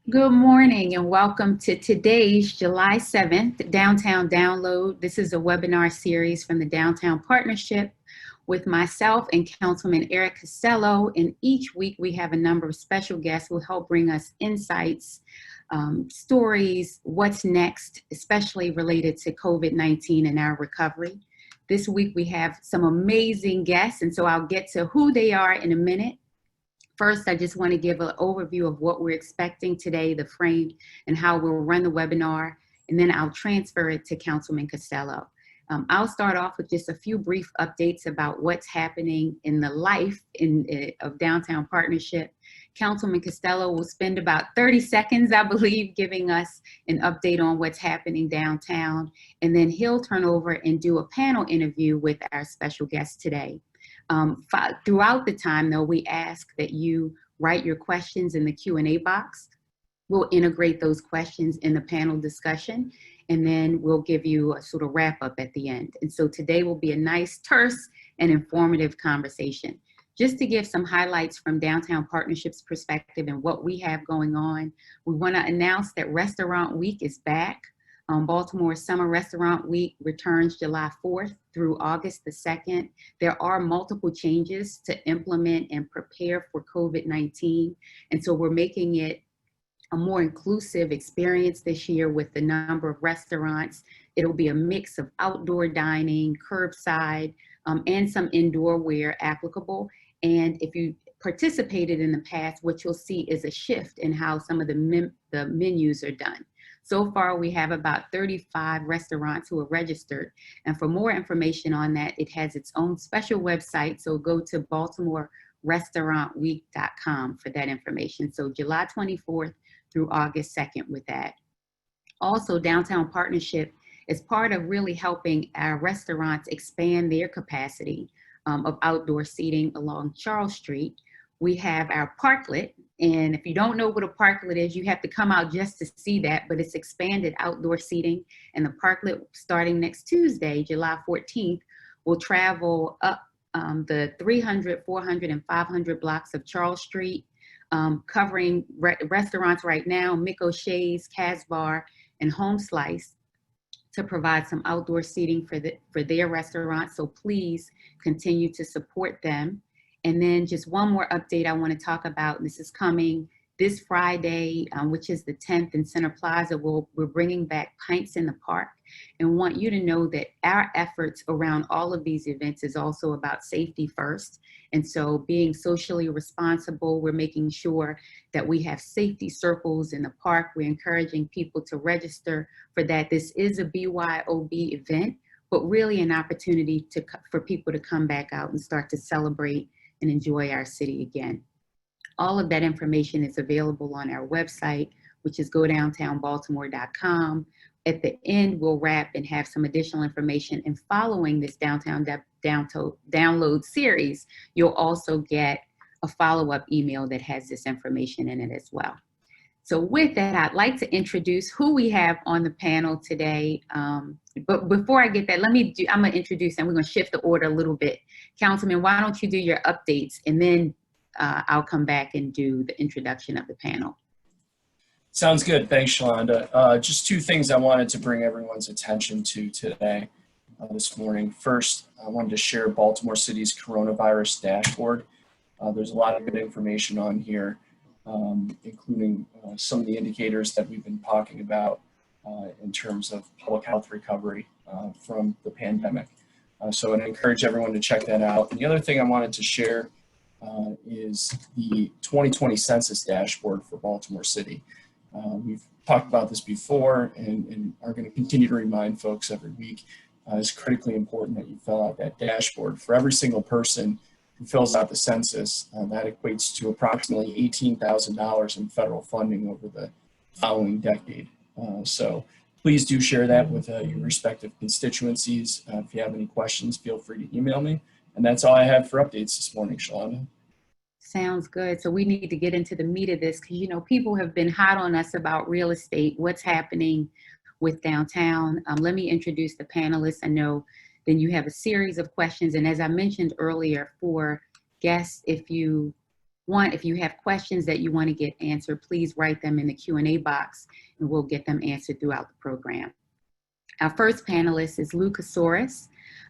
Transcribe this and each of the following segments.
Good morning and welcome to today's July 7th Downtown Download. This is a webinar series from the Downtown Partnership with myself and Councilman Eric Costello. And each week we have a number of special guests who will help bring us insights, stories, what's next, especially related to COVID-19 and our recovery. This week we have some amazing guests, and so I'll get to who they are in a minute. First, I just want to give an overview of what we're expecting today, the frame, and how we'll run the webinar, and then I'll transfer it to Councilman Costello. I'll start off with just a few brief updates about what's happening in the life of Downtown Partnership. Councilman Costello will spend about 30 seconds, I believe, giving us an update on what's happening downtown, and then he'll turn over and do a panel interview with our special guest today. Throughout the time, though, we ask that you write your questions in the Q&A box. We'll integrate those questions in the panel discussion, and then we'll give you a sort of wrap up at the end. And so today will be a nice, terse, and informative conversation. Just to give some highlights from Downtown Partnership's perspective and what we have going on, we want to announce that Restaurant Week is back. Baltimore Summer Restaurant Week returns July 4th through August the 2nd. There are multiple changes to implement and prepare for COVID-19. And so we're making it a more inclusive experience this year with the number of restaurants. It'll be a mix of outdoor dining, curbside, and some indoor where applicable. And if you participated in the past, what you'll see is a shift in how some of the menus are done. So far, we have about 35 restaurants who are registered. And for more information on that, it has its own special website. So go to baltimorerestaurantweek.com for that information. So July 24th through August 2nd with that. Also, Downtown Partnership is part of really helping our restaurants expand their capacity of outdoor seating along Charles Street. We have our parklet, and if you don't know what a parklet is, you have to come out just to see that, but it's expanded outdoor seating, and the parklet starting next Tuesday, July 14th, will travel up the 300, 400, and 500 blocks of Charles Street, covering restaurants right now, Mick O'Shea's, Casbar, and Home Slice, to provide some outdoor seating for their restaurants. So please continue to support them. And then just one more update I want to talk about. This is coming this Friday, which is the 10th in Center Plaza. We're bringing back Pints in the Park, and want you to know that our efforts around all of these events is also about safety first. And so being socially responsible, we're making sure that we have safety circles in the park. We're encouraging people to register for that. This is a BYOB event, but really an opportunity for people to come back out and start to celebrate and enjoy our city again. All of that information is available on our website, which is godowntownbaltimore.com. At the end, we'll wrap and have some additional information. And following this Downtown Download series, you'll also get a follow-up email that has this information in it as well. So with that, I'd like to introduce who we have on the panel today. But before I get that, I'm going to introduce, and we're going to shift the order a little bit. Councilman, why don't you do your updates, and then I'll come back and do the introduction of the panel. Sounds good. Thanks, Shalonda. Just two things I wanted to bring everyone's attention to today, this morning. First, I wanted to share Baltimore City's coronavirus dashboard. There's a lot of good information on here, including some of the indicators that we've been talking about in terms of public health recovery from the pandemic. So I'd encourage everyone to check that out. And the other thing I wanted to share is the 2020 Census dashboard for Baltimore City. We've talked about this before and are going to continue to remind folks every week. It's critically important that you fill out that dashboard. For every single person who fills out the census, that equates to approximately $18,000 in federal funding over the following decade. So please do share that with your respective constituencies. If you have any questions, feel free to email me. And that's all I have for updates this morning, Shalonda. Sounds good. So we need to get into the meat of this because, you know, people have been hot on us about real estate, what's happening with downtown. Let me introduce the panelists. I know then you have a series of questions. And as I mentioned earlier, for guests, if you If you have questions that you want to get answered, please write them in the Q&A box and we'll get them answered throughout the program. Our first panelist is Lou Kasoris.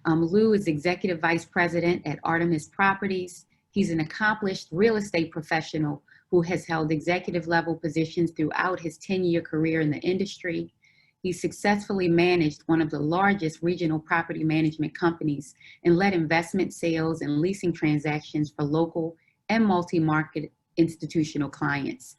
Lou is Executive Vice President at Artemis Properties. He's an accomplished real estate professional who has held executive level positions throughout his 10-year career in the industry. He successfully managed one of the largest regional property management companies and led investment sales and leasing transactions for local and multi-market institutional clients.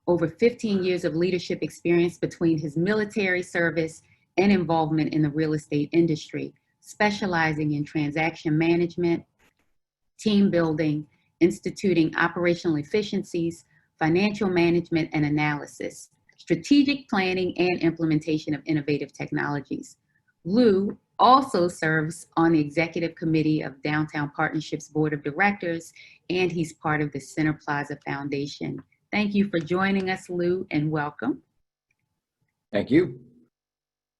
Over 15 years of leadership experience between his military service and involvement in the real estate industry, specializing in transaction management, team building, instituting operational efficiencies, financial management and analysis, strategic planning and implementation of innovative technologies. Lou also serves on the executive committee of Downtown Partnerships Board of Directors, and he's part of the Center Plaza Foundation. Thank you for joining us, Lou, and welcome. Thank you.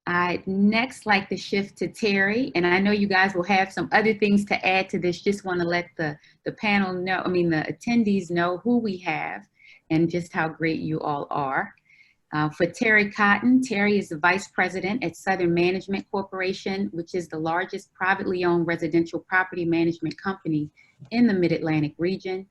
I'd next like to shift to Terry, and I know you guys will have some other things to add to this. Just want to let the panel know, the attendees know who we have and just how great you all are. For Terry Cotton, Terry is the Vice President at Southern Management Corporation, which is the largest privately owned residential property management company in the Mid-Atlantic region.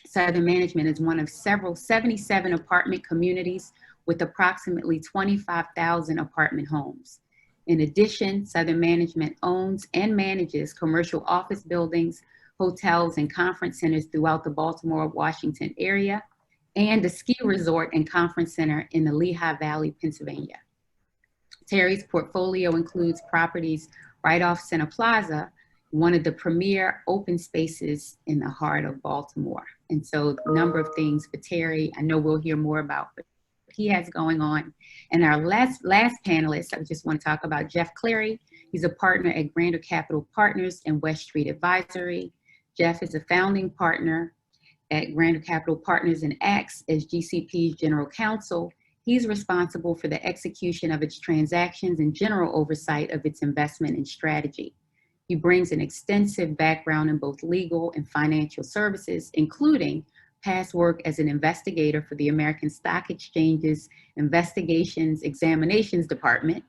Southern Management is one of several 77 apartment communities with approximately 25,000 apartment homes. In addition, Southern Management owns and manages commercial office buildings, hotels, and conference centers throughout the Baltimore, Washington area, and the ski resort and conference center in the Lehigh Valley, Pennsylvania. Terry's portfolio includes properties right off Center Plaza, one of the premier open spaces in the heart of Baltimore. And so a number of things for Terry, I know we'll hear more about what he has going on. And our last panelist, I just want to talk about Jeff Clary. He's a partner at Grander Capital Partners and West Street Advisory. Jeff is a founding partner at Grander Capital Partners and acts as GCP's general counsel. He's responsible for the execution of its transactions and general oversight of its investment and strategy. He brings an extensive background in both legal and financial services, including past work as an investigator for the American Stock Exchange's Investigations Examinations Department.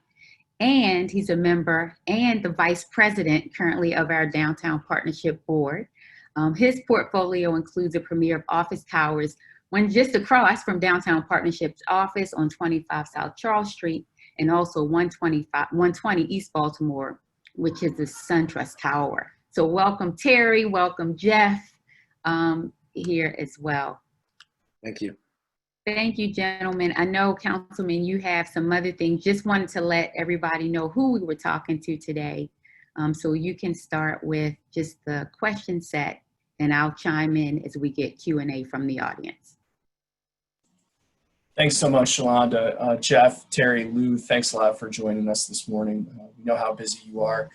And he's a member and the vice president currently of our Downtown Partnership Board. His portfolio includes a premier of office towers, one just across from Downtown Partnership's office on 25 South Charles Street, and also 120 East Baltimore, which is the SunTrust Tower. So welcome Terry, welcome Jeff here as well. Thank you. Thank you, gentlemen. I know, Councilman, you have some other things. Just wanted to let everybody know who we were talking to today. So you can start with just the question set, and I'll chime in as we get Q&A from the audience. Thanks so much, Shalonda. Jeff, Terry, Lou, thanks a lot for joining us this morning. We know how busy you are,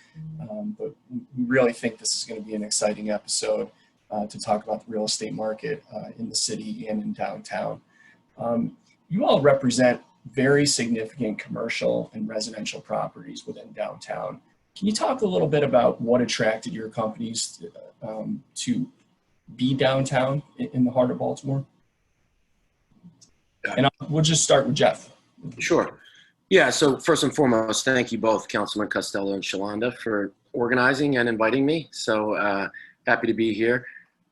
but we really think this is going to be an exciting episode to talk about the real estate market in the city and in downtown. You all represent very significant commercial and residential properties within downtown. Can you talk a little bit about what attracted your companies to be downtown in the heart of Baltimore? And we'll just start with Jeff. Sure. Yeah, so first and foremost, thank you both, Councilman Costello and Shalonda, for organizing and inviting me. So happy to be here.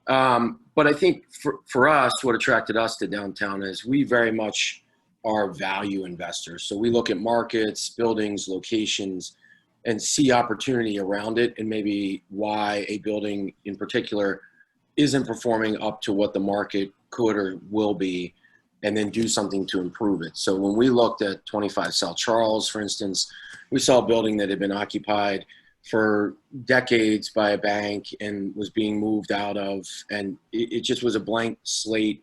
But I think for us, what attracted us to downtown is we very much are value investors. So we look at markets, buildings, locations, and see opportunity around it, and maybe why a building in particular isn't performing up to what the market could or will be, and then do something to improve it. So when we looked at 25 South Charles, for instance, we saw a building that had been occupied for decades by a bank and was being moved out of, and it just was a blank slate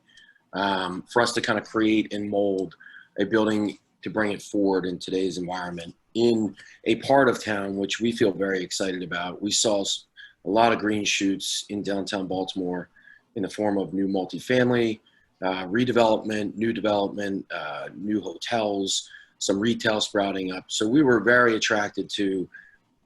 for us to kind of create and mold a building to bring it forward in today's environment in a part of town which we feel very excited about. We saw a lot of green shoots in downtown Baltimore in the form of new multifamily, redevelopment, new hotels, some retail sprouting up. So we were very attracted to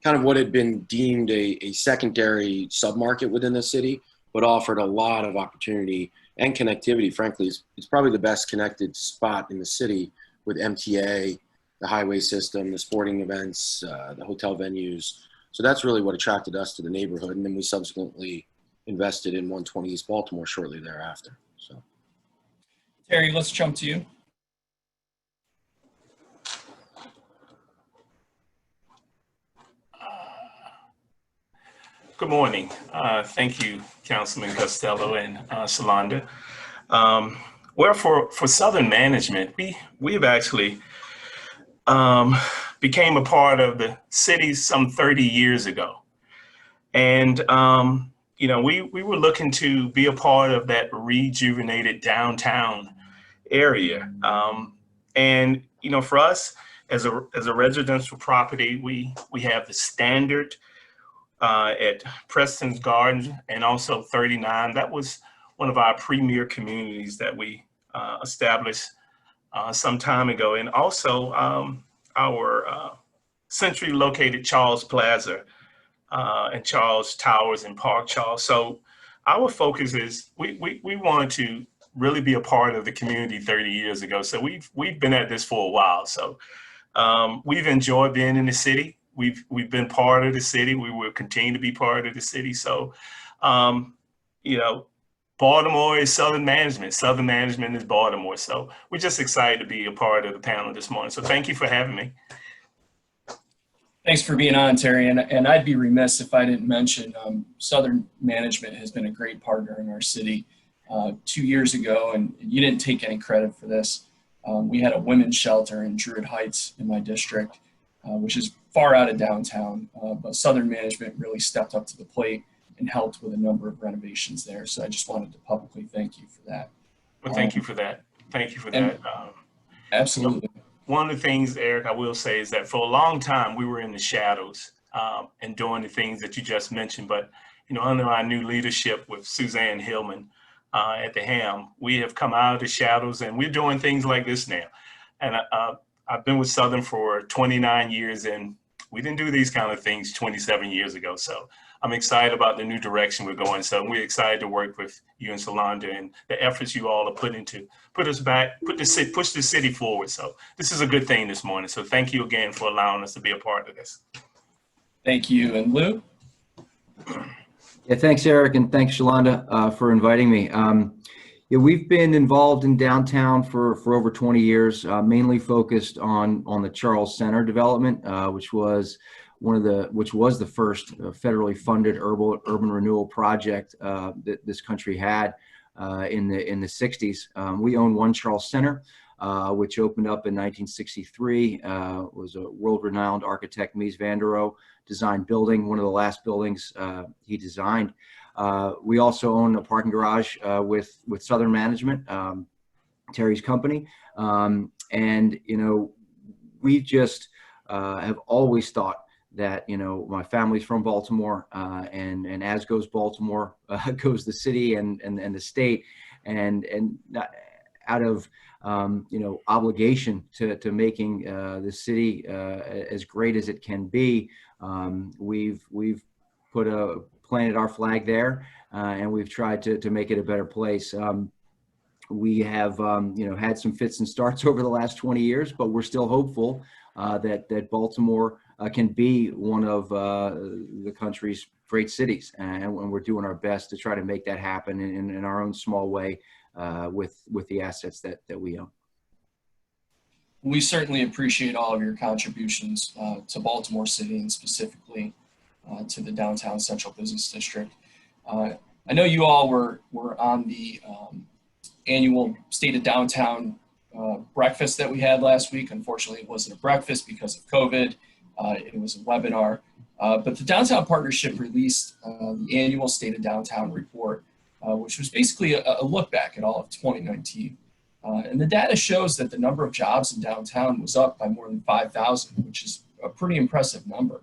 kind of what had been deemed a secondary submarket within the city, but offered a lot of opportunity and connectivity, frankly, it's probably the best connected spot in the city with MTA, the highway system, the sporting events, the hotel venues. So that's really what attracted us to the neighborhood. And then we subsequently invested in 120 East Baltimore shortly thereafter. So, Terry, let's jump to you. Good morning. Thank you, Councilman Costello and Shalonda. Well, for Southern Management, we've actually became a part of the city some 30 years ago. And, you know, we were looking to be a part of that rejuvenated downtown area. And, you know, for us as a residential property, we have the Standard at Preston's Garden and also 39. That was one of our premier communities that we established some time ago. And also our centrally located Charles Plaza and Charles Towers and Park Charles. So our focus is we wanted to really be a part of the community 30 years ago. So we've been at this for a while. So we've enjoyed being in the city. We've been part of the city. We will continue to be part of the city. So, you know, Baltimore is Southern Management. Southern Management is Baltimore. So we're just excited to be a part of the panel this morning. So thank you for having me. Thanks for being on, Terry. And I'd be remiss if I didn't mention Southern Management has been a great partner in our city. 2 years ago, and you didn't take any credit for this, we had a women's shelter in Druid Heights in my district, which is far out of downtown. But Southern Management really stepped up to the plate and helped with a number of renovations there. So I just wanted to publicly thank you for that. Well, thank you for that. Thank you for that. Absolutely. You know, one of the things, Eric, I will say is that for a long time we were in the shadows and doing the things that you just mentioned. But you know, under our new leadership with Suzanne Hillman at the helm, we have come out of the shadows and we're doing things like this now. And I've been with Southern for 29 years and we didn't do these kind of things 27 years ago. So I'm excited about the new direction we're going. So we're excited to work with you and Shalonda and the efforts you all are putting to put us back, push the city forward. So this is a good thing this morning. So thank you again for allowing us to be a part of this. Thank you. And Lou? Yeah, thanks, Eric, and thanks, Shalonda, for inviting me. Yeah, we've been involved in downtown for over 20 years, mainly focused on the Charles Center development, which was the first federally funded urban renewal project that this country had in the 60s. We own One Charles Center, which opened up in 1963. Was a world-renowned architect, Mies van der Rohe, designed building, one of the last buildings he designed. We also own a parking garage with Southern Management, Terry's company. And, you know, we just have always thought that, you know, my family's from Baltimore, and as goes Baltimore, goes the city and the state, and out of you know, obligation to making the city as great as it can be, we've planted our flag there, and we've tried to make it a better place. We have you know, had some fits and starts over the last 20 years, but we're still hopeful that Baltimore can be one of the country's great cities, and we're doing our best to try to make that happen in our own small way with the assets that we own. We certainly appreciate all of your contributions to Baltimore City and specifically to the downtown Central Business District. I know you all were on the annual State of Downtown breakfast that we had last week. Unfortunately, it wasn't a breakfast because of COVID. It was a webinar. But the Downtown Partnership released the annual State of Downtown report, which was basically a look back at all of 2019. And the data shows that the number of jobs in downtown was up by more than 5,000, which is a pretty impressive number.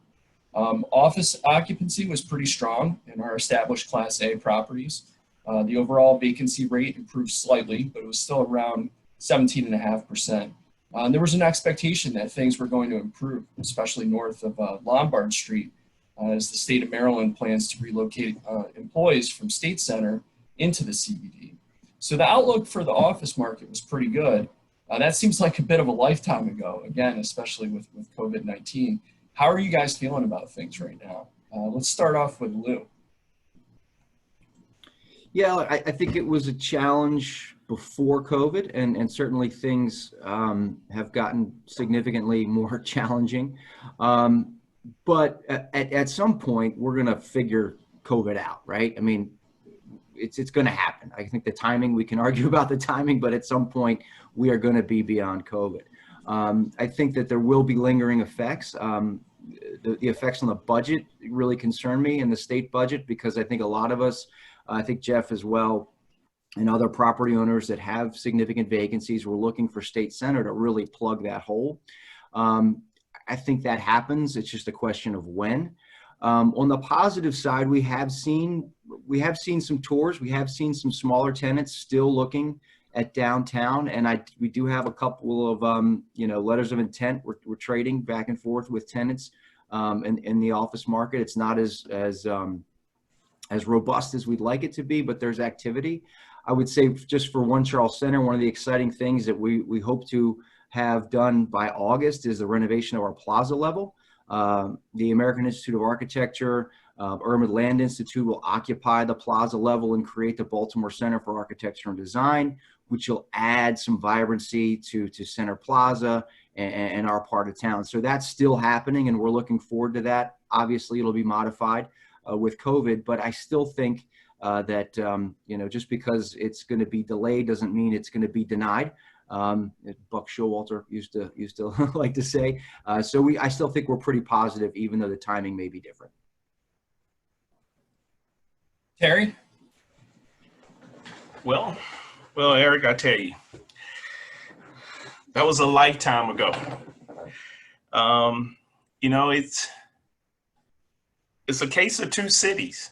Office occupancy was pretty strong in our established Class A properties. The overall vacancy rate improved slightly, but it was still around 17.5%. And there was an expectation that things were going to improve, especially north of Lombard Street, as the state of Maryland plans to relocate employees from State Center into the CBD. So the outlook for the office market was pretty good. That seems like a bit of a lifetime ago, again, especially with COVID-19. How are you guys feeling about things right now? Let's start off with Lou. Yeah, I think it was a challenge before COVID, and certainly things have gotten significantly more challenging. But at some point, we're going to figure COVID out, right? I mean, it's going to happen. I think the timing, we can argue about the timing, but at some point, we are going to be beyond COVID. I think that there will be lingering effects. The effects on the budget really concern me, and the state budget, because I think a lot of us, I think Jeff as well, and other property owners that have significant vacancies, we're looking for state center to really plug that hole. I think that happens. It's just a question of when. On the positive side, we have seen some tours. We have seen some smaller tenants still looking at downtown, and we do have a couple of letters of intent. We're trading back and forth with tenants in the office market. It's not as robust as we'd like it to be, but there's activity. I would say just for One Charles Center, one of the exciting things that we hope to have done by August is the renovation of our plaza level. The American Institute of Architecture, Urban Land Institute will occupy the plaza level and create the Baltimore Center for Architecture and Design, which will add some vibrancy to Center Plaza and our part of town. So that's still happening, and we're looking forward to that. Obviously, it'll be modified with COVID, but I still think that just because it's going to be delayed doesn't mean it's going to be denied. Buck Showalter used to like to say. I still think we're pretty positive, even though the timing may be different. Terry? Well, Eric, I tell you, that was a lifetime ago. It's a case of two cities.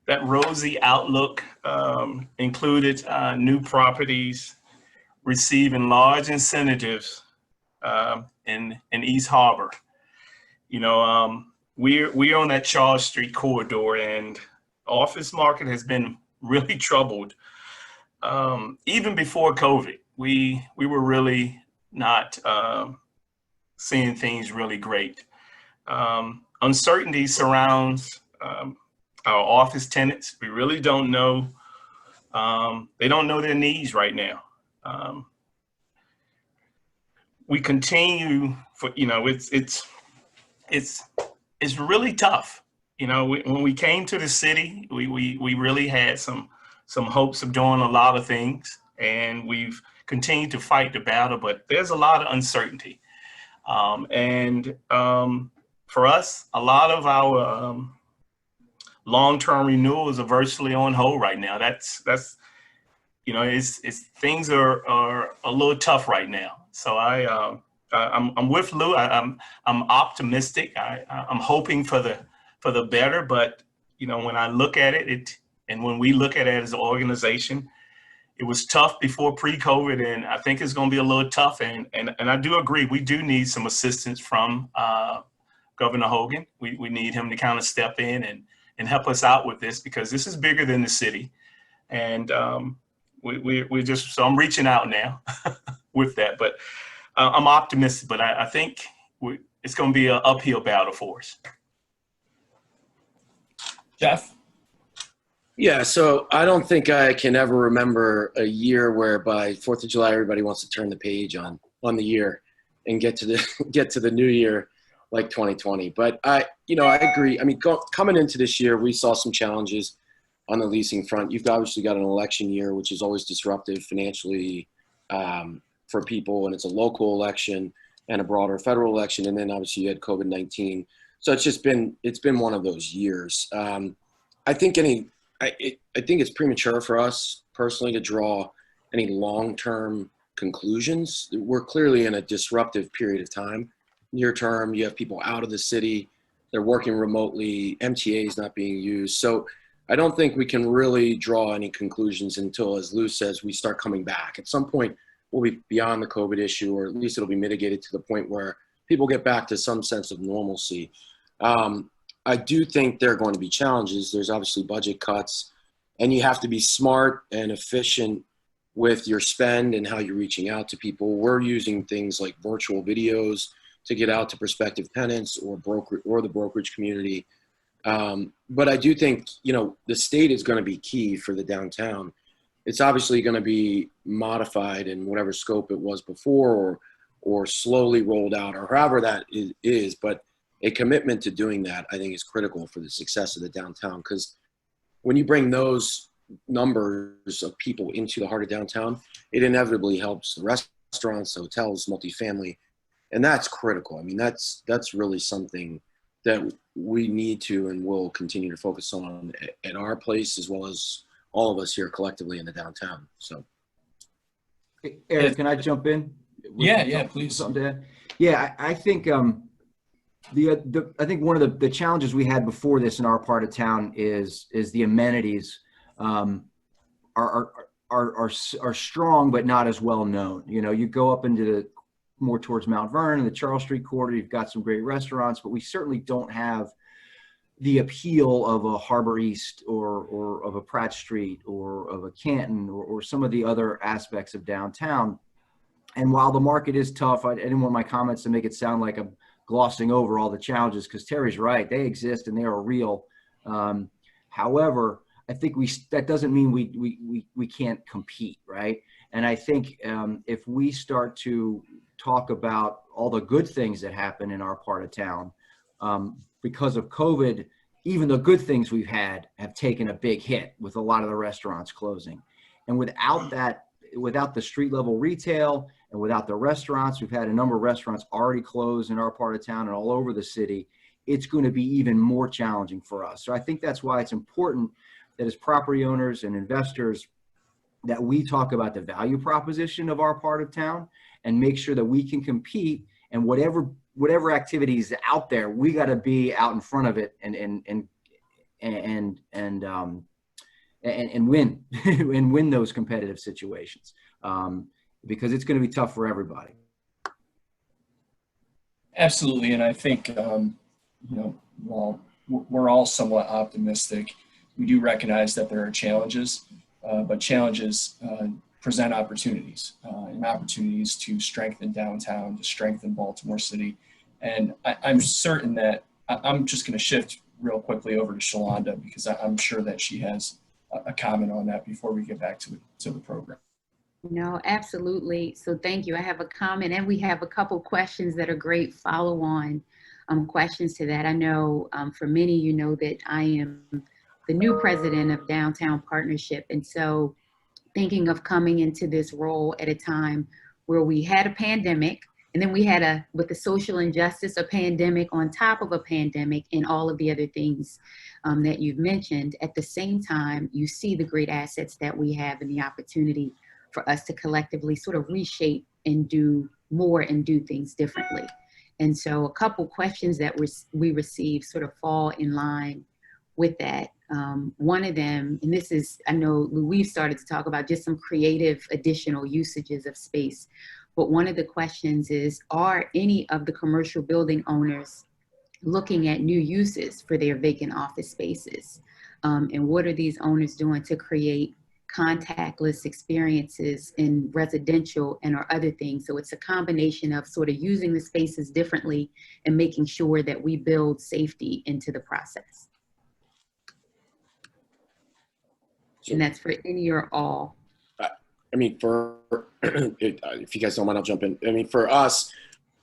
That rosy outlook included new properties receiving large incentives in East Harbor. We're on that Charles Street corridor, and office market has been really troubled. Even before COVID, we were really not seeing things really great. Uncertainty surrounds our office tenants. We really don't know. They don't know their needs right now. We continue for, it's really tough. When we came to the city, we really had some hopes of doing a lot of things, and we've continued to fight the battle, but there's a lot of uncertainty. For us, a lot of our long-term renewals are virtually on hold right now. Things are a little tough right now. So I'm with Lou. I'm optimistic. I'm hoping for the better. But when I look at it, and when we look at it as an organization, it was tough before pre-COVID, and I think it's going to be a little tough. And I do agree, we do need some assistance from Governor Hogan. We need him to kind of step in and help us out with this, because this is bigger than the city. And so I'm reaching out now with that, but I'm optimistic, but I think it's going to be an uphill battle for us. Jeff? Yeah, so I don't think I can ever remember a year where by 4th of July, everybody wants to turn the page on the year and get to the new year like 2020. But I agree. I mean, coming into this year, we saw some challenges on the leasing front. You've obviously got an election year, which is always disruptive financially for people, and it's a local election and a broader federal election. And then obviously you had COVID-19. So it's been one of those years. I think it's premature for us personally to draw any long-term conclusions. We're clearly in a disruptive period of time. Near term, you have people out of the city, they're working remotely, MTA is not being used. So I don't think we can really draw any conclusions until, as Lou says, we start coming back. At some point, we'll be beyond the COVID issue, or at least it'll be mitigated to the point where people get back to some sense of normalcy. I do think there are going to be challenges. There's obviously budget cuts. and you have to be smart and efficient with your spend and how you're reaching out to people. We're using things like virtual videos to get out to prospective tenants or the brokerage community. But I do think, the state is going to be key for the downtown. It's obviously going to be modified in whatever scope it was before, or slowly rolled out, or however that is. But a commitment to doing that, I think, is critical for the success of the downtown. Because when you bring those numbers of people into the heart of downtown, it inevitably helps the restaurants, hotels, multifamily, and that's critical. I mean, that's really something that we need to and will continue to focus on at our place, as well as all of us here collectively in the downtown. So, Eric, can I jump in? Yeah, please. Something to add? Yeah, I think I think one of the challenges we had before this in our part of town is the amenities are strong but not as well known. You go up into more towards Mount Vernon and the Charles Street corridor, you've got some great restaurants, but we certainly don't have the appeal of a Harbor East or of a Pratt Street or of a Canton or some of the other aspects of downtown. And while the market is tough, I didn't want my comments to make it sound like I'm glossing over all the challenges, because Terry's right. They exist and they are real. However, I think that doesn't mean we can't compete, right? And I think if we start to talk about all the good things that happen in our part of town, because of COVID, even the good things we've had have taken a big hit with a lot of the restaurants closing. And without the street level retail and without the restaurants, we've had a number of restaurants already closed in our part of town and all over the city. It's going to be even more challenging for us. So I think that's why it's important that as property owners and investors, that we talk about the value proposition of our part of town and make sure that we can compete, and whatever activities out there, we got to be out in front of it and win and win those competitive situations, because it's going to be tough for everybody. Absolutely, and I think while we're all somewhat optimistic, we do recognize that there are challenges, but challenges present opportunities, and opportunities to strengthen downtown, to strengthen Baltimore City. And I'm certain that I'm just going to shift real quickly over to Shalonda, because I'm sure that she has a comment on that before we get back to the program. No, absolutely. So thank you. I have a comment, and we have a couple questions that are great follow-on questions to that. I know for many, you know that I am the new president of Downtown Partnership. And so thinking of coming into this role at a time where we had a pandemic, and then we had with the social injustice, a pandemic on top of a pandemic, and all of the other things that you've mentioned. At the same time, you see the great assets that we have and the opportunity for us to collectively sort of reshape and do more and do things differently. And so a couple questions that we received sort of fall in line with that. One of them, and this is, I know we've started to talk about just some creative additional usages of space, but one of the questions is, are any of the commercial building owners looking at new uses for their vacant office spaces? And what are these owners doing to create contactless experiences in residential and or other things? So it's a combination of sort of using the spaces differently and making sure that we build safety into the process. And that's for any or all. I mean, if you guys don't mind, I'll jump in. I mean, for us,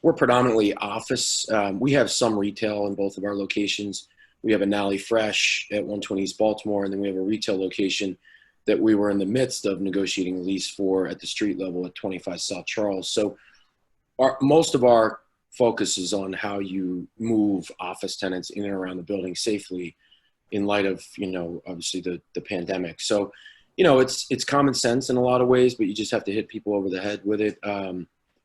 we're predominantly office. We have some retail in both of our locations. We have a Nally Fresh at 120 East Baltimore, and then we have a retail location that we were in the midst of negotiating a lease for at the street level at 25 South Charles. So most of our focus is on how you move office tenants in and around the building safely in light of, obviously the pandemic. So, it's common sense in a lot of ways, but you just have to hit people over the head with it.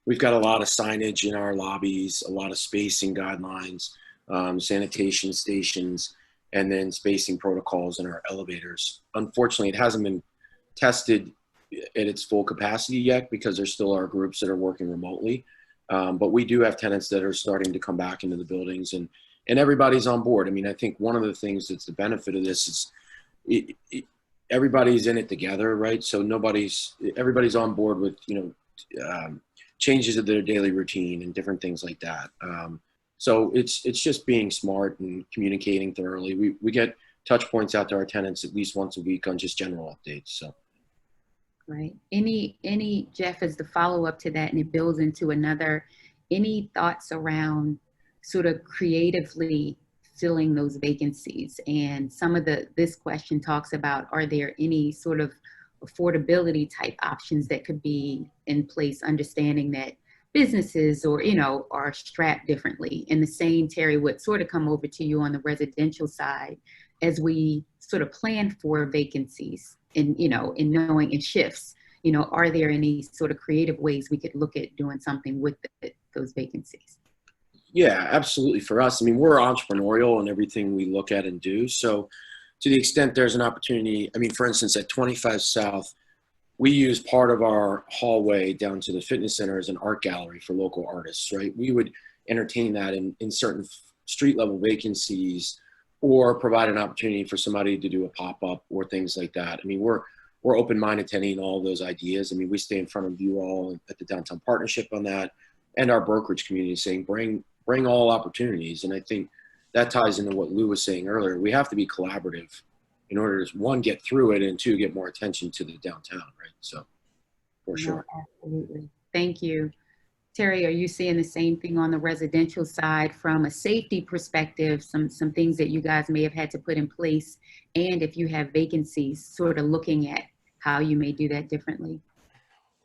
We've got a lot of signage in our lobbies, a lot of spacing guidelines, sanitation stations, and then spacing protocols in our elevators. Unfortunately, it hasn't been tested at its full capacity yet because there still are groups that are working remotely. But we do have tenants that are starting to come back into the buildings, and everybody's on board. I mean, I think one of the things that's the benefit of this is everybody's in it together, right? So everybody's on board with, changes of their daily routine and different things like that. So it's just being smart and communicating thoroughly. We get touch points out to our tenants at least once a week on just general updates. So. Right. Any, Jeff, as the follow-up to that, and it builds into another, any thoughts around sort of creatively filling those vacancies? And some of this question talks about, are there any sort of affordability type options that could be in place, understanding that businesses or, are strapped differently? And the same, Terry, would sort of come over to you on the residential side as we sort of plan for vacancies and, in knowing in shifts, are there any sort of creative ways we could look at doing something with those vacancies? Yeah, absolutely. For us, I mean, we're entrepreneurial in everything we look at and do. So to the extent there's an opportunity, I mean, for instance, at 25 South, we use part of our hallway down to the fitness center as an art gallery for local artists, right? We would entertain that in certain street level vacancies, or provide an opportunity for somebody to do a pop-up or things like that. I mean, we're open-minded to any and all of those ideas. I mean, we stay in front of you all at the Downtown Partnership on that, and our brokerage community saying, bring all opportunities. And I think that ties into what Lou was saying earlier. We have to be collaborative in order to, one, get through it, and two, get more attention to the downtown, right? So, for sure. No, absolutely. Thank you. Terry, are you seeing the same thing on the residential side from a safety perspective, some things that you guys may have had to put in place? And if you have vacancies, sort of looking at how you may do that differently?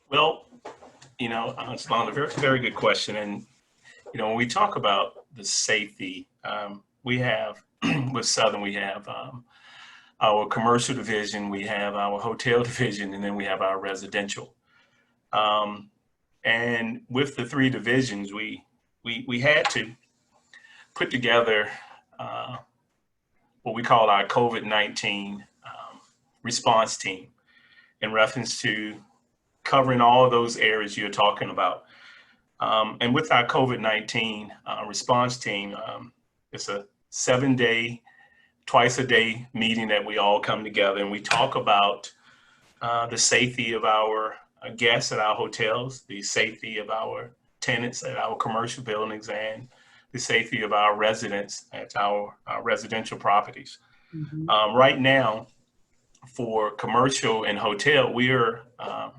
Well, it's a very, very good question. And, when we talk about the safety, we have, with Southern, we have our commercial division, we have our hotel division, and then we have our residential. And with the three divisions, we had to put together what we call our COVID-19 response team, in reference to covering all of those areas you're talking about. And with our COVID-19 response team, it's a 7-day, twice a day meeting that we all come together, and we talk about the safety of our guests at our hotels, the safety of our tenants at our commercial buildings, and the safety of our residents at our residential properties. Mm-hmm. Right now, for commercial and hotel, we are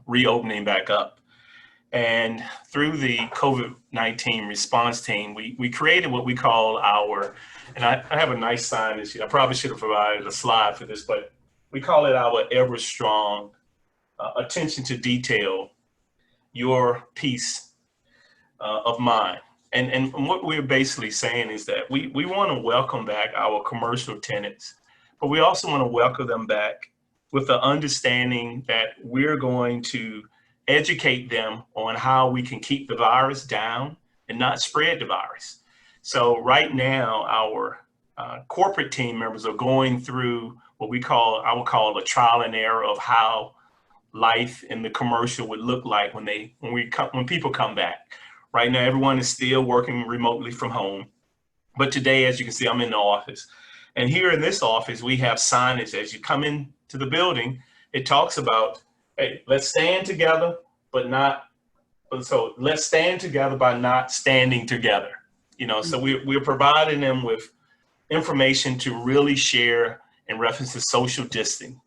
reopening back up. And through the COVID-19 response team, we created what we call our, and I have a nice sign this year. I probably should have provided a slide for this, but we call it our Ever Strong attention to detail, your peace of mind. And what we're basically saying is that we want to welcome back our commercial tenants, but we also want to welcome them back with the understanding that we're going to educate them on how we can keep the virus down and not spread the virus. So right now, our corporate team members are going through what I will call a trial and error of how life in the commercial would look like when people come back. Right now, everyone is still working remotely from home. But today, as you can see, I'm in the office. And here in this office, we have signage. As you come into the building, it talks about, hey, let's stand together, let's stand together by not standing together. So we're providing them with information to really share in reference to social distancing,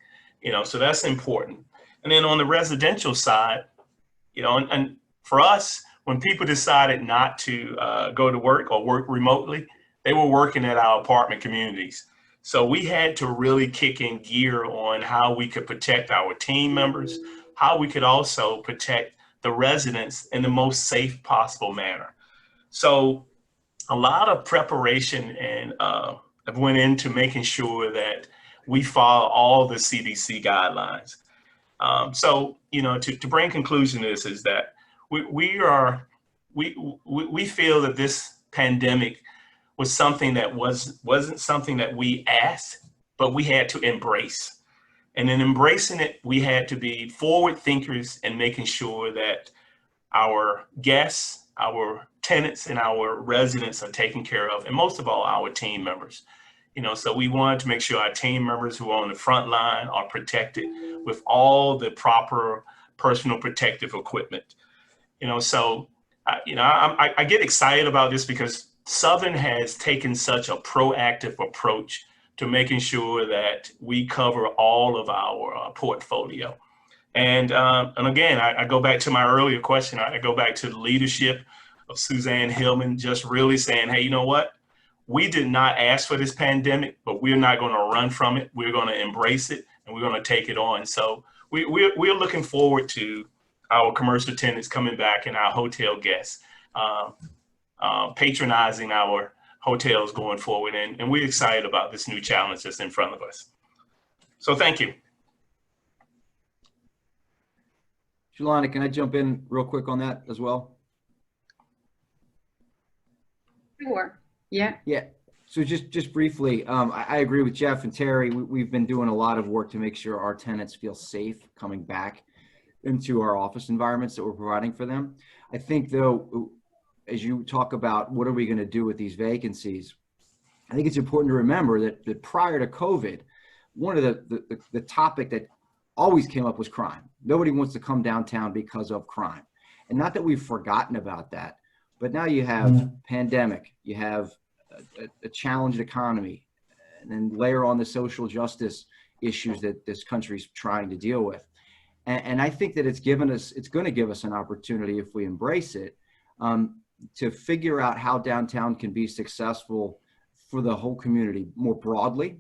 so that's important. And then on the residential side, and for us, when people decided not to go to work or work remotely, they were working at our apartment communities. So we had to really kick in gear on how we could protect our team members, how we could also protect the residents in the most safe possible manner. So a lot of preparation and went into making sure that we follow all the CDC guidelines. To bring conclusion to this is that we feel that this pandemic was something that wasn't something that we asked, but we had to embrace. And in embracing it, we had to be forward thinkers and making sure that our guests, our tenants, and our residents are taken care of, and most of all, our team members. So we wanted to make sure our team members who are on the front line are protected with all the proper personal protective equipment. So I get excited about this because Southern has taken such a proactive approach to making sure that we cover all of our portfolio. And again, I go back to my earlier question. I go back to the leadership of Suzanne Hillman, just really saying, hey, you know what? We did not ask for this pandemic, but we're not going to run from it. We're going to embrace it, and we're going to take it on. So we're looking forward to our commercial tenants coming back and our hotel guests patronizing our hotels going forward. And we're excited about this new challenge that's in front of us. So thank you. Shalonda, can I jump in real quick on that as well? Sure. Yeah. Yeah. So just briefly, I agree with Jeff and Terry. We've been doing a lot of work to make sure our tenants feel safe coming back into our office environments that we're providing for them. I think, though, as you talk about what are we going to do with these vacancies, I think it's important to remember that prior to COVID, one of the topic that always came up was crime. Nobody wants to come downtown because of crime. And not that we've forgotten about that, but now you have pandemic, you have a challenged economy, and then layer on the social justice issues that this country's trying to deal with. And I think that it's going to give us an opportunity, if we embrace it, to figure out how downtown can be successful for the whole community more broadly.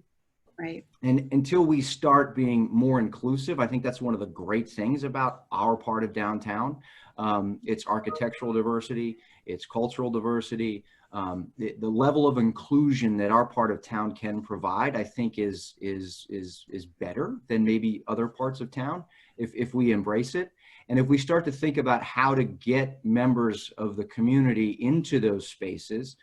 Right. And until we start being more inclusive, I think that's one of the great things about our part of downtown. It's architectural diversity, it's cultural diversity. The level of inclusion that our part of town can provide, I think, is better than maybe other parts of town if we embrace it. And if we start to think about how to get members of the community into those spaces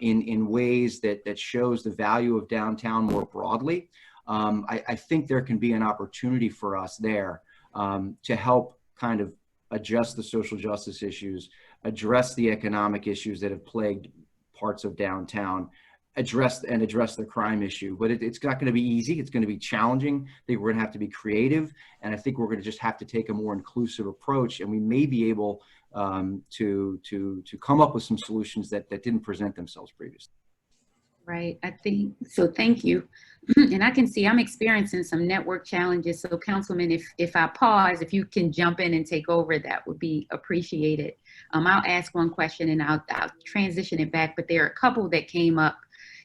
in ways that shows the value of downtown more broadly, I think there can be an opportunity for us there to help kind of adjust the social justice issues, address the economic issues that have plagued parts of downtown, address the crime issue. But it's not going to be easy. It's going to be challenging. I think we're going to have to be creative, and I think we're going to just have to take a more inclusive approach, and we may be able to come up with some solutions that didn't present themselves previously. Right. I think so. Thank you. And I can see I'm experiencing some network challenges. So Councilman, if I pause, if you can jump in and take over, that would be appreciated. I'll ask one question and I'll transition it back, but there are a couple that came up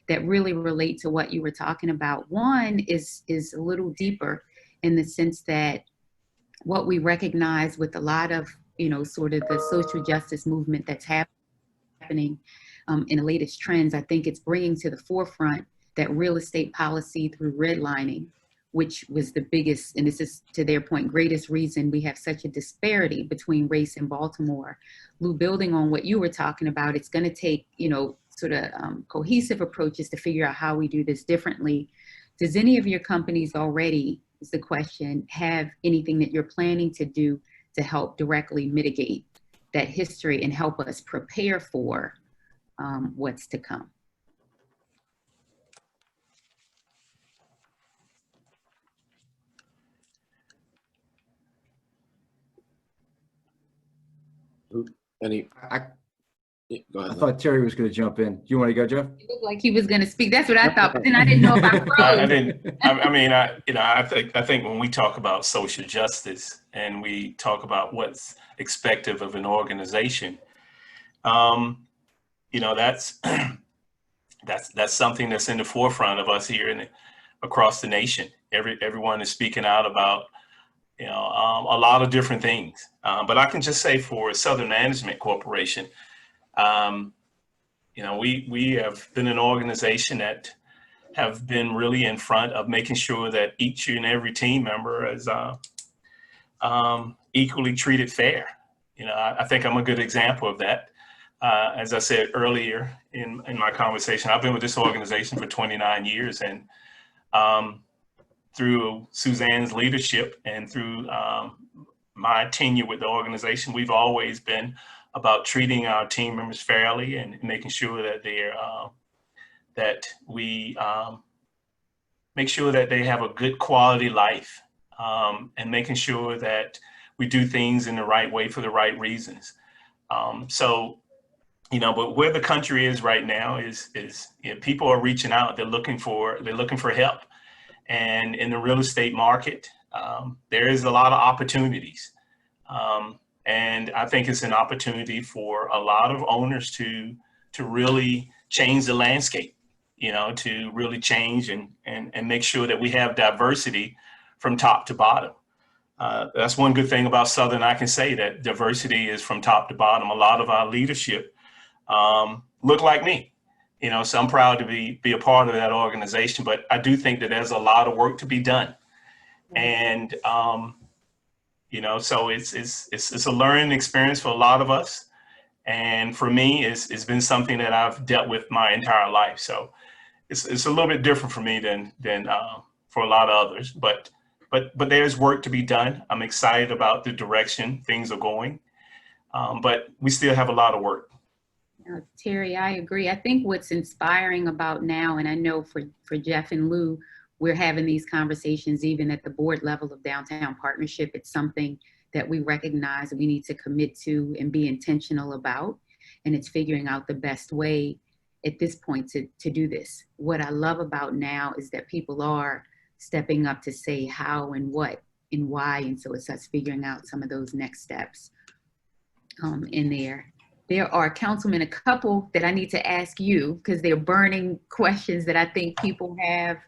that really relate to what you were talking about. One is a little deeper in the sense that what we recognize with a lot of, sort of the social justice movement that's happening in the latest trends, I think it's bringing to the forefront that real estate policy through redlining, which was the biggest, and this is to their point, greatest reason we have such a disparity between race in Baltimore. Lou, building on what you were talking about, it's going to take, sort of cohesive approaches to figure out how we do this differently. Does any of your companies already, is the question, have anything that you're planning to do to help directly mitigate that history and help us prepare for what's to come? Go ahead. I thought Terry was going to jump in. Do you want to go, Jeff? It looked like he was going to speak. That's what I thought, but then I didn't know if I froze. I think when we talk about social justice and we talk about what's expected of an organization, that's something that's in the forefront of us here across the nation. Everyone is speaking out about a lot of different things. But I can just say for Southern Management Corporation, we have been an organization that have been really in front of making sure that each and every team member is equally treated fair. I think I'm a good example of that. As I said earlier in my conversation, I've been with this organization for 29 years, and through Suzanne's leadership and through my tenure with the organization, we've always been about treating our team members fairly and making sure that that we make sure that they have a good quality life, and making sure that we do things in the right way for the right reasons. So, but where the country is right now is people are reaching out. They're looking for help, and in the real estate market, there is a lot of opportunities, and I think it's an opportunity for a lot of owners to really change the landscape. To really change and make sure that we have diversity from top to bottom. That's one good thing about Southern. I can say that diversity is from top to bottom. A lot of our leadership look like me, so I'm proud to be a part of that organization. But I do think that there's a lot of work to be done, and so it's a learning experience for a lot of us, and for me, it's been something that I've dealt with my entire life. So it's a little bit different for me than for a lot of others, but there's work to be done. I'm excited about the direction things are going, but we still have a lot of work. Terry, I agree. I think what's inspiring about now, and I know for Jeff and Lou, we're having these conversations even at the board level of Downtown Partnership. It's something that we recognize we need to commit to and be intentional about, and it's figuring out the best way at this point to do this. What I love about now is that people are stepping up to say how and what and why, and so it's us figuring out some of those next steps in there. There are, Councilman, a couple that I need to ask you because they're burning questions that I think people have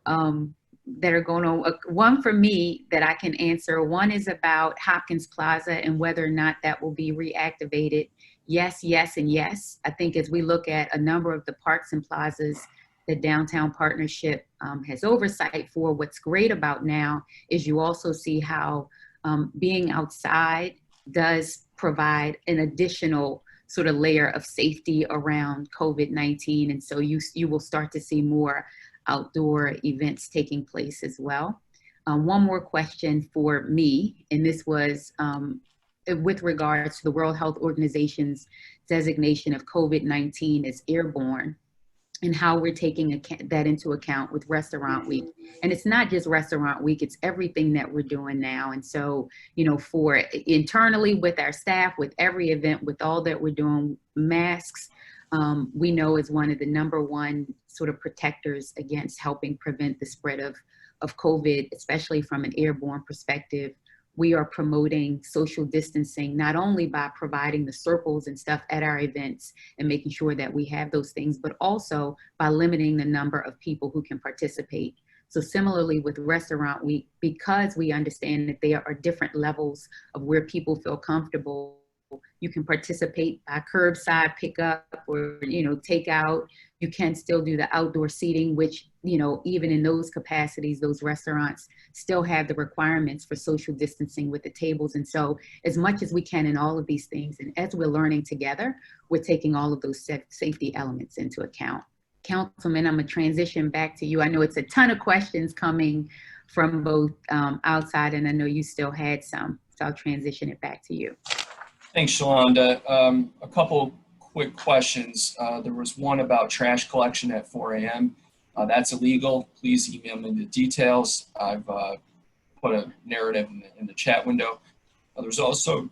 that are going on. One for me that I can answer. One is about Hopkins Plaza and whether or not that will be reactivated. Yes, yes, and yes. I think as we look at a number of the parks and plazas that Downtown Partnership has oversight for, what's great about now is you also see how being outside does provide an additional sort of layer of safety around COVID-19. And so you will start to see more outdoor events taking place as well. One more question for me, and this was with regards to the World Health Organization's designation of COVID-19 as airborne and how we're taking that into account with Restaurant Week. And it's not just Restaurant Week, it's everything that we're doing now. And so, for internally with our staff, with every event, with all that we're doing, masks, we know is one of the number one sort of protectors against helping prevent the spread of COVID, especially from an airborne perspective. We are promoting social distancing, not only by providing the circles and stuff at our events and making sure that we have those things, but also by limiting the number of people who can participate. So similarly with Restaurant Week, because we understand that there are different levels of where people feel comfortable, you can participate by curbside pickup or, takeout. You can still do the outdoor seating, which, even in those capacities, those restaurants still have the requirements for social distancing with the tables. And so as much as we can in all of these things, and as we're learning together, we're taking all of those safety elements into account. Councilman, I'm gonna transition back to you. I know it's a ton of questions coming from both outside, and I know you still had some, so I'll transition it back to you. Thanks, Shalonda. A couple quick questions. There was one about trash collection at 4 a.m. That's illegal. Please email me the details. I've put a narrative in the chat window. There's also,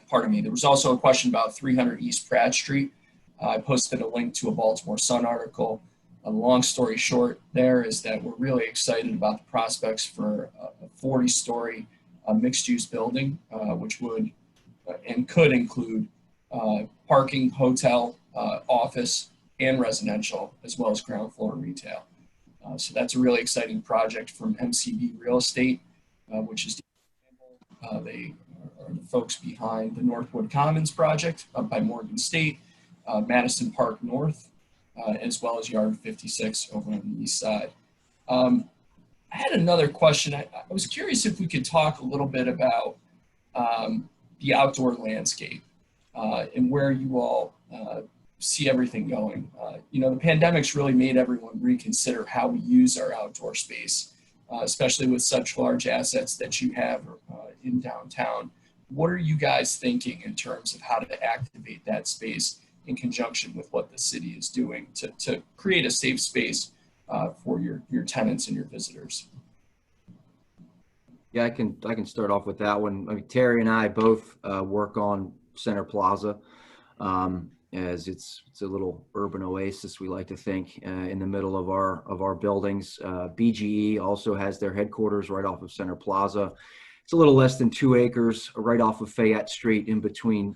pardon me, there was also a question about 300 East Pratt Street. I posted a link to a Baltimore Sun article. A long story short there is that we're really excited about the prospects for a 40-story mixed-use building, which would and could include parking, hotel, office, and residential, as well as ground floor retail. So that's a really exciting project from MCB Real Estate, which is they are the folks behind the Northwood Commons project up by Morgan State, Madison Park North, as well as Yard 56 over on the east side. I had another question. I was curious if we could talk a little bit about the outdoor landscape and where you all see everything going. The pandemic's really made everyone reconsider how we use our outdoor space, especially with such large assets that you have in downtown. What are you guys thinking in terms of how to activate that space in conjunction with what the city is doing to create a safe space for your tenants and your visitors. Yeah, I can start off with that one. I mean, Terry and I both work on Center Plaza, as it's a little urban oasis, we like to think, in the middle of our buildings. BGE also has their headquarters right off of Center Plaza. It's a little less than 2 acres, right off of Fayette Street, in between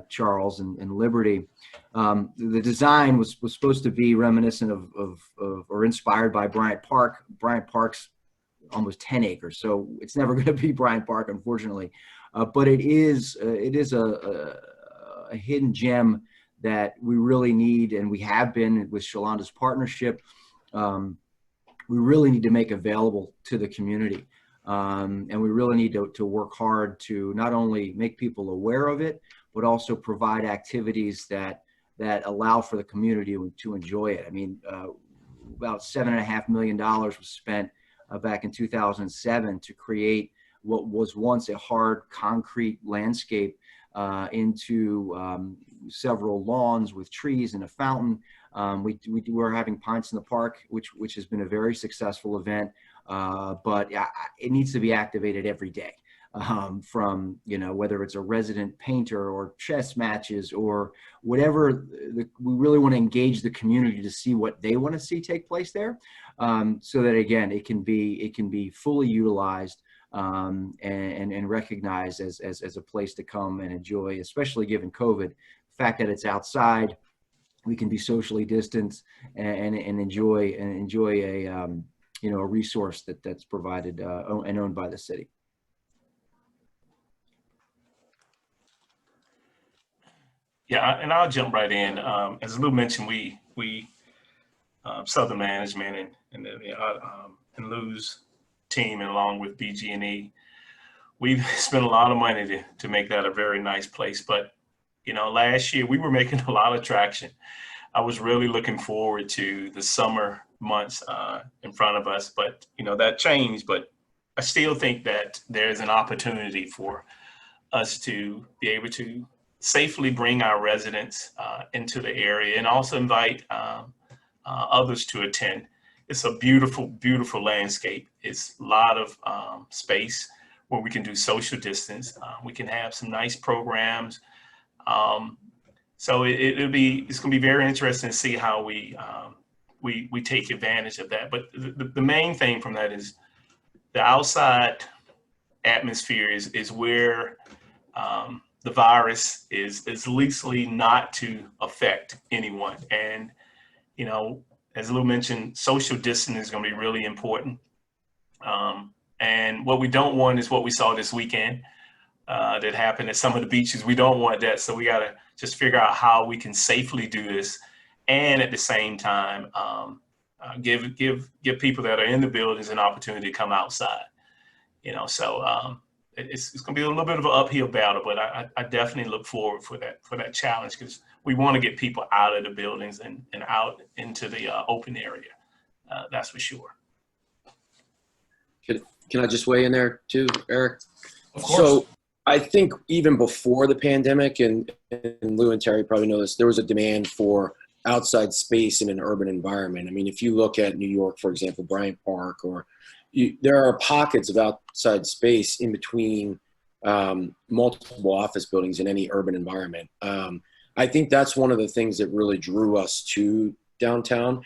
Charles and Liberty. The design was supposed to be reminiscent of or inspired by Bryant Park. Bryant Park's almost 10 acres, so it's never going to be Bryant Park, unfortunately. But it is a hidden gem that we really need, and we have been with Sholanda's partnership. We really need to make available to the community, and we really need to work hard to not only make people aware of it, but also provide activities that allow for the community to enjoy it. I mean, about $7.5 million was spent back in 2007 to create what was once a hard concrete landscape into several lawns with trees and a fountain. We're having Pints in the Park, which has been a very successful event, but it needs to be activated every day. From, whether it's a resident painter or chess matches or whatever, we really want to engage the community to see what they want to see take place there, so that again it can be fully utilized and recognized as a place to come and enjoy, especially given COVID. The fact that it's outside, we can be socially distanced and enjoy a resource that's provided and owned by the city. Yeah, and I'll jump right in. As Lou mentioned, we Southern Management and Lou's team, and along with BG&E, we've spent a lot of money to make that a very nice place. But last year we were making a lot of traction. I was really looking forward to the summer months in front of us, but that changed. But I still think that there's an opportunity for us to be able to safely bring our residents into the area, and also invite others to attend. It's a beautiful, beautiful landscape. It's a lot of space where we can do social distance. We can have some nice programs. So it's going to be very interesting to see how we take advantage of that. But the main thing from that is the outside atmosphere is where the virus is leastly not to affect anyone. And, as Lou mentioned, social distancing is going to be really important. And what we don't want is what we saw this weekend that happened at some of the beaches. We don't want that. So we got to just figure out how we can safely do this, and at the same time, give people that are in the buildings an opportunity to come outside. So it's going to be a little bit of an uphill battle, but I definitely look forward for that challenge, because we want to get people out of the buildings and out into the open area. That's for sure. Can I just weigh in there too, Eric? Of course. So I think even before the pandemic, and Lou and Terry probably know this, there was a demand for outside space in an urban environment. I mean, if you look at New York, for example, Bryant Park, there are pockets of outside space in between multiple office buildings in any urban environment. I think that's one of the things that really drew us to downtown.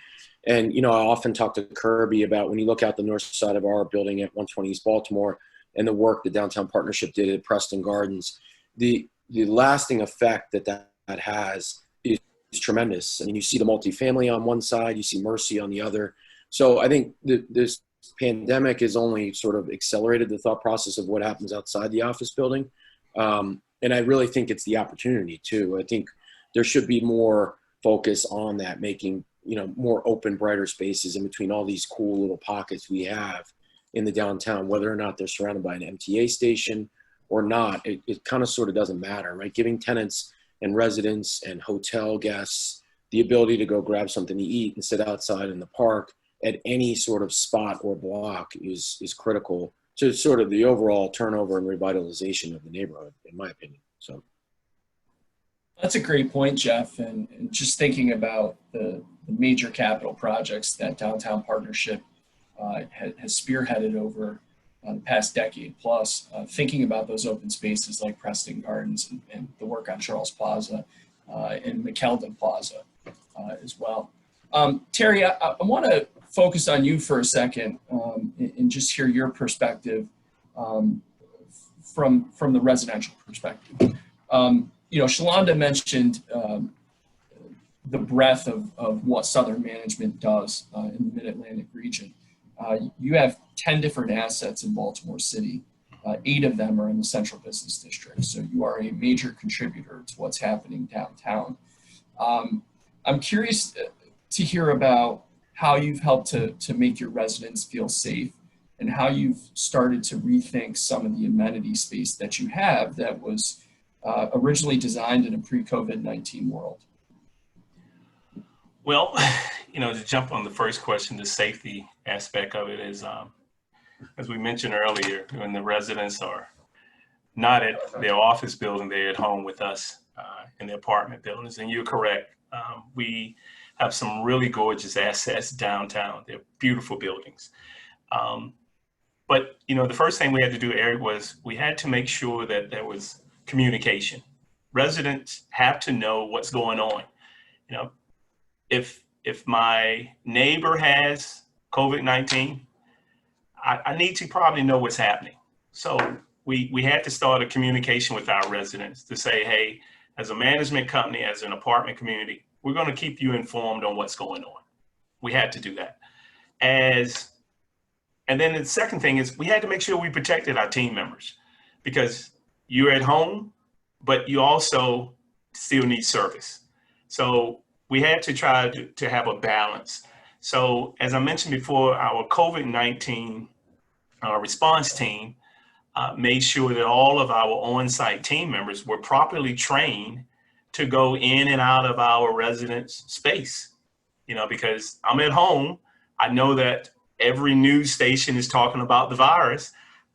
And, I often talk to Kirby about when you look out the north side of our building at 120 East Baltimore and the work the Downtown Partnership did at Preston Gardens, the lasting effect that has is tremendous. I mean, you see the multifamily on one side, you see Mercy on the other. So I think this pandemic has only sort of accelerated the thought process of what happens outside the office building. And I really think it's the opportunity too. I think there should be more focus on that, making, more open, brighter spaces in between all these cool little pockets we have in the downtown, whether or not they're surrounded by an MTA station or not. It kind of sort of doesn't matter, right? Giving tenants and residents and hotel guests the ability to go grab something to eat and sit outside in the park at any sort of spot or block is critical to sort of the overall turnover and revitalization of the neighborhood, in my opinion. So, That's a great point, Jeff. And just thinking about the major capital projects that Downtown Partnership has spearheaded over the past decade plus, thinking about those open spaces like Preston Gardens and the work on Charles Plaza and McKeldin Plaza as well. Terry, I want to focus on you for a second and just hear your perspective from the residential perspective. Shalonda mentioned the breadth of what Southern Management does in the Mid-Atlantic region. You have 10 different assets in Baltimore City. 8 of them are in the Central Business District. So you are a major contributor to what's happening downtown. I'm curious to hear about how you've helped to make your residents feel safe and how you've started to rethink some of the amenity space that you have that was originally designed in a pre-COVID-19 world. Well, to jump on the first question, the safety aspect of it is, as we mentioned earlier, when the residents are not at their office building, they're at home with us in the apartment buildings. And you're correct. We have some really gorgeous assets downtown. They're beautiful buildings. But the first thing we had to do, Eric, was we had to make sure that there was communication. Residents have to know what's going on. If my neighbor has COVID-19, I need to probably know what's happening. So we had to start a communication with our residents to say, hey, as a management company, as an apartment community, we're going to keep you informed on what's going on. We had to do that. And then the second thing is we had to make sure we protected our team members, because you're at home, but you also still need service. So we had to try to have a balance. So as I mentioned before, our COVID-19 response team made sure that all of our on-site team members were properly trained to go in and out of our residence space. Because I'm at home, I know that every news station is talking about the virus.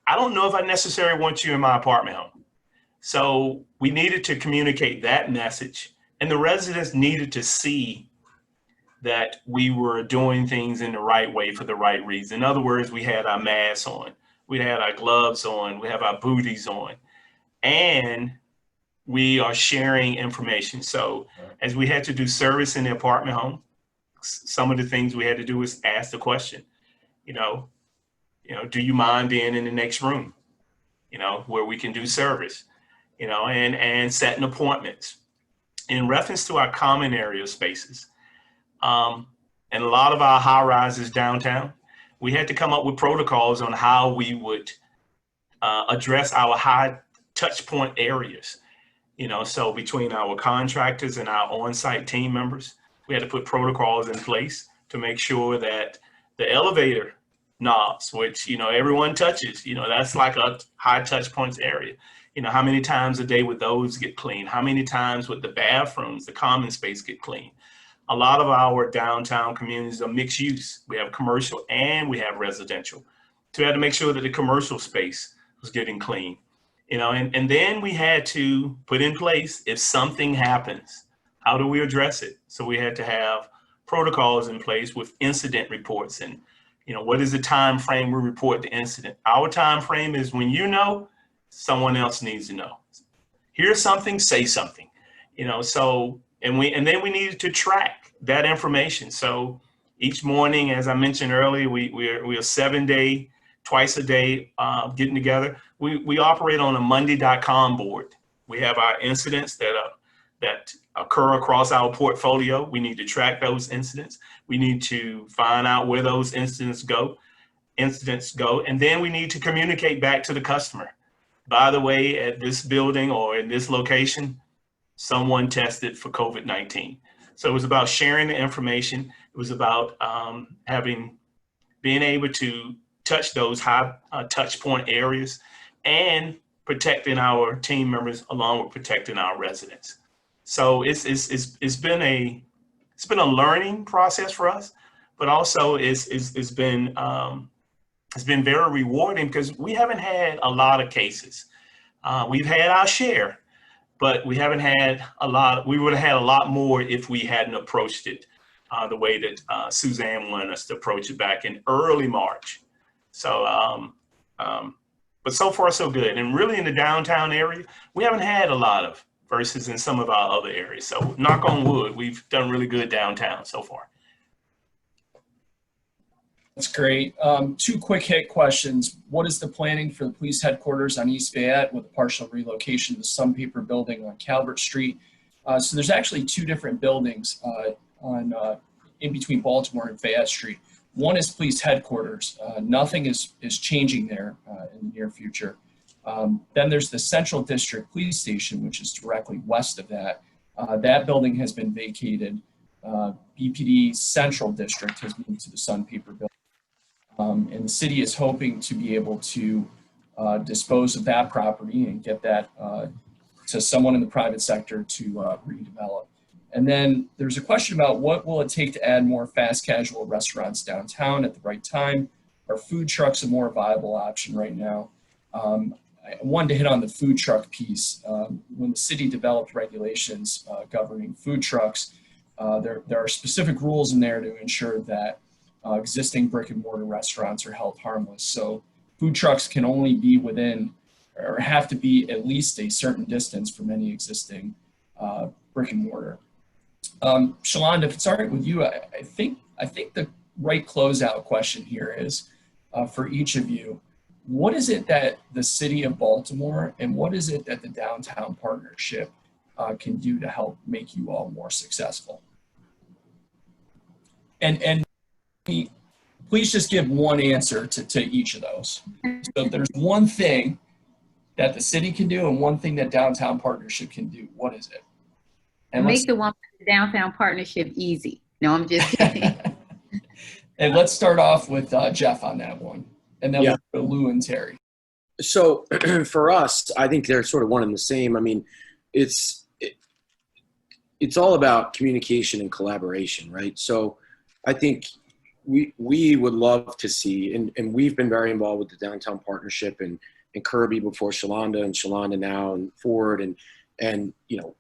I don't know if I necessarily want you in my apartment home. So we needed to communicate that message, and the residents needed to see that we were doing things in the right way for the right reason. In other words, we had our masks on, we had our gloves on, we have our booties on, and we are sharing information. So as we had to do service in the apartment home, some of the things we had to do was ask the question, do you mind being in the next room, where we can do service, and setting appointments. In reference to our common area spaces, and a lot of our high rises downtown, we had to come up with protocols on how we would address our high touch point areas. So between our contractors and our on-site team members, we had to put protocols in place to make sure that the elevator knobs, which, everyone touches, that's like a high touch points area. How many times a day would those get cleaned? How many times would the bathrooms, the common space get cleaned? A lot of our downtown communities are mixed use. We have commercial and we have residential. So we had to make sure that the commercial space was getting clean, and then we had to put in place, if something happens, how do we address it? So we had to have protocols in place with incident reports and, what is the time frame we report the incident? Our time frame is when someone else needs to know. Here's something, say something, so, and then we needed to track that information. So each morning, as I mentioned earlier, we are 7-day, twice a day getting together. We operate on a Monday.com board. We have our incidents that occur across our portfolio. We need to track those incidents. We need to find out where those incidents go, and then we need to communicate back to the customer. By the way, at this building or in this location, someone tested for COVID-19. So it was about sharing the information. It was about being able to touch those high touch point areas and protecting our team members along with protecting our residents. So it's been a learning process for us, but also it's been very rewarding because we haven't had a lot of cases. We've had our share, but we haven't had a lot. We would have had a lot more if we hadn't approached it the way that Suzanne wanted us to approach it back in early March. So, but so far so good. And really in the downtown area, we haven't had a lot of versus in some of our other areas. So knock on wood, we've done really good downtown so far. That's great. Two quick hit questions. What is the planning for the police headquarters on East Fayette with a partial relocation to the Sunpaper building on Calvert Street? So there's actually two different buildings in between Baltimore and Fayette Street. One is police headquarters. Nothing is changing there in the near future. Then there's the Central District Police Station, which is directly west of that. That building has been vacated. BPD Central District has moved to the Sunpaper building. And the city is hoping to be able to dispose of that property and get that to someone in the private sector to redevelop. And then there's a question about what will it take to add more fast casual restaurants downtown at the right time? Are food trucks a more viable option right now? I wanted to hit on the food truck piece. When the city developed regulations governing food trucks, there are specific rules in there to ensure that existing brick and mortar restaurants are held harmless. So food trucks can only be within or have to be at least a certain distance from any existing brick and mortar. Shalonda, if it's all right with you, I think the right closeout question here is for each of you. What is it that the city of Baltimore and what is it that the downtown partnership can do to help make you all more successful? And please just give one answer to each of those. So if there's one thing that the city can do and one thing that downtown partnership can do, what is it? And make the one with the downtown partnership easy. No, I'm just kidding. And let's start off with Jeff on that one. And then we'll go to Lou and Terry. So for us, I think they're sort of one and the same. I mean, it's all about communication and collaboration, right? So I think we would love to see, and we've been very involved with the downtown partnership and Kirby before Shalonda and Shalonda now and Ford and you know,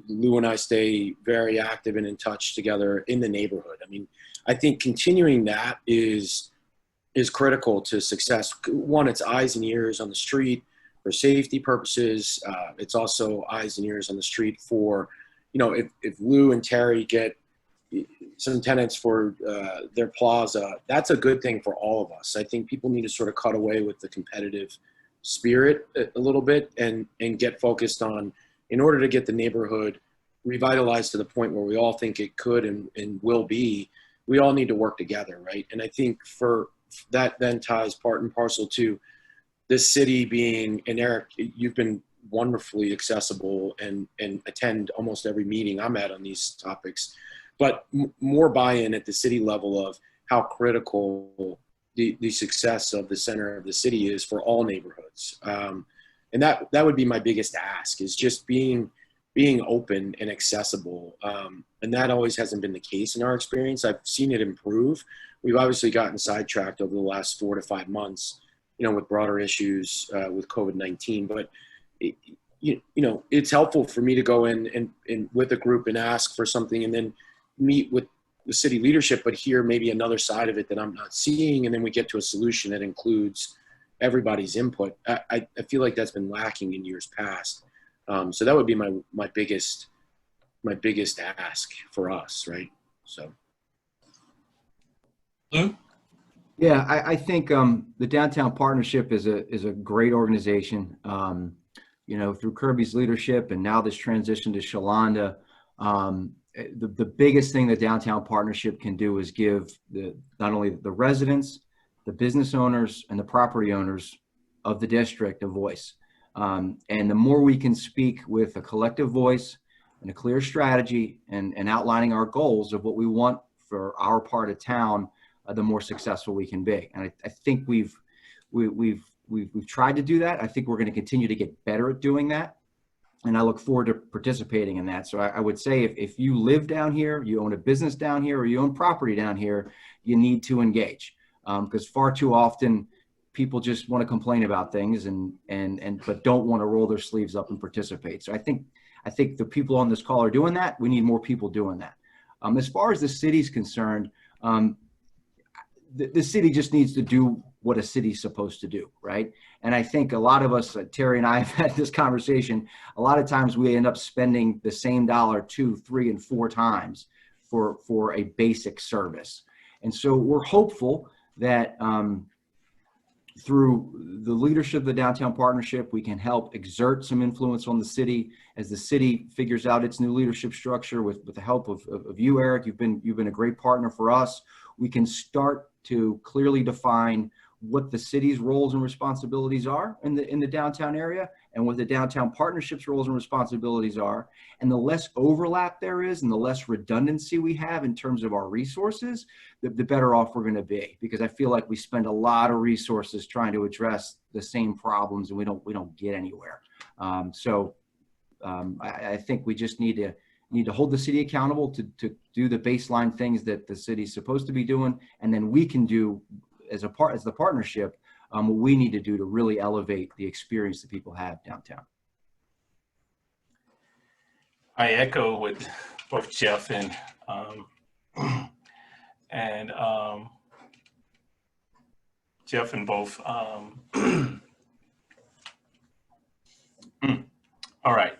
Lou and I stay very active and in touch together in the neighborhood. I mean, I think continuing that is critical to success. One, it's eyes and ears on the street for safety purposes. It's also eyes and ears on the street for, you know, if Lou and Terry get some tenants for their plaza, that's a good thing for all of us. I think people need to sort of cut away with the competitive spirit a little bit and get focused on, in order to get the neighborhood revitalized to the point where we all think it could and will be, we all need to work together, right? And I think for that then ties part and parcel to this city being, and Eric, you've been wonderfully accessible and attend almost every meeting I'm at on these topics, but more buy-in at the city level of how critical the success of the center of the city is for all neighborhoods. And that would be my biggest ask, is just being open and accessible. And that always hasn't been the case in our experience. I've seen it improve. We've obviously gotten sidetracked over the last 4 to 5 months, you know, with broader issues with COVID-19. But, you know, it's helpful for me to go in and with a group and ask for something and then meet with the city leadership, but hear maybe another side of it that I'm not seeing. And then we get to a solution that includes everybody's input. I feel like that's been lacking in years past. So that would be my biggest ask for us, right? So. Lou? Yeah, I think the Downtown Partnership is a great organization. You know, through Kirby's leadership and now this transition to Shalonda, the biggest thing the Downtown Partnership can do is give not only the residents, the business owners, and the property owners of the district a voice. And the more we can speak with a collective voice and a clear strategy and outlining our goals of what we want for our part of town, the more successful we can be. And I think we've tried to do that. I think we're going to continue to get better at doing that. And I look forward to participating in that. So I would say if you live down here, you own a business down here, or you own property down here, you need to engage. Because far too often people just want to complain about things but don't want to roll their sleeves up and participate. So I think the people on this call are doing that. We need more people doing that. As far as the city's concerned, the city just needs to do what a city's supposed to do, right? And I think a lot of us, Terry and I have had this conversation, a lot of times we end up spending the same dollar 2, 3, and 4 times for a basic service. And so we're hopeful that through the leadership of the Downtown Partnership, we can help exert some influence on the city as the city figures out its new leadership structure with the help of you, Eric. You've been a great partner for us. We can start to clearly define what the city's roles and responsibilities are in the downtown area, and what the Downtown Partnership's roles and responsibilities are. And the less overlap there is and the less redundancy we have in terms of our resources, the better off we're going to be, because I feel like we spend a lot of resources trying to address the same problems and we don't get anywhere. I think we just need to hold the city accountable to do the baseline things that the city's supposed to be doing, and then we can do as the partnership what we need to do to really elevate the experience that people have downtown. I echo with both Jeff and both. All right.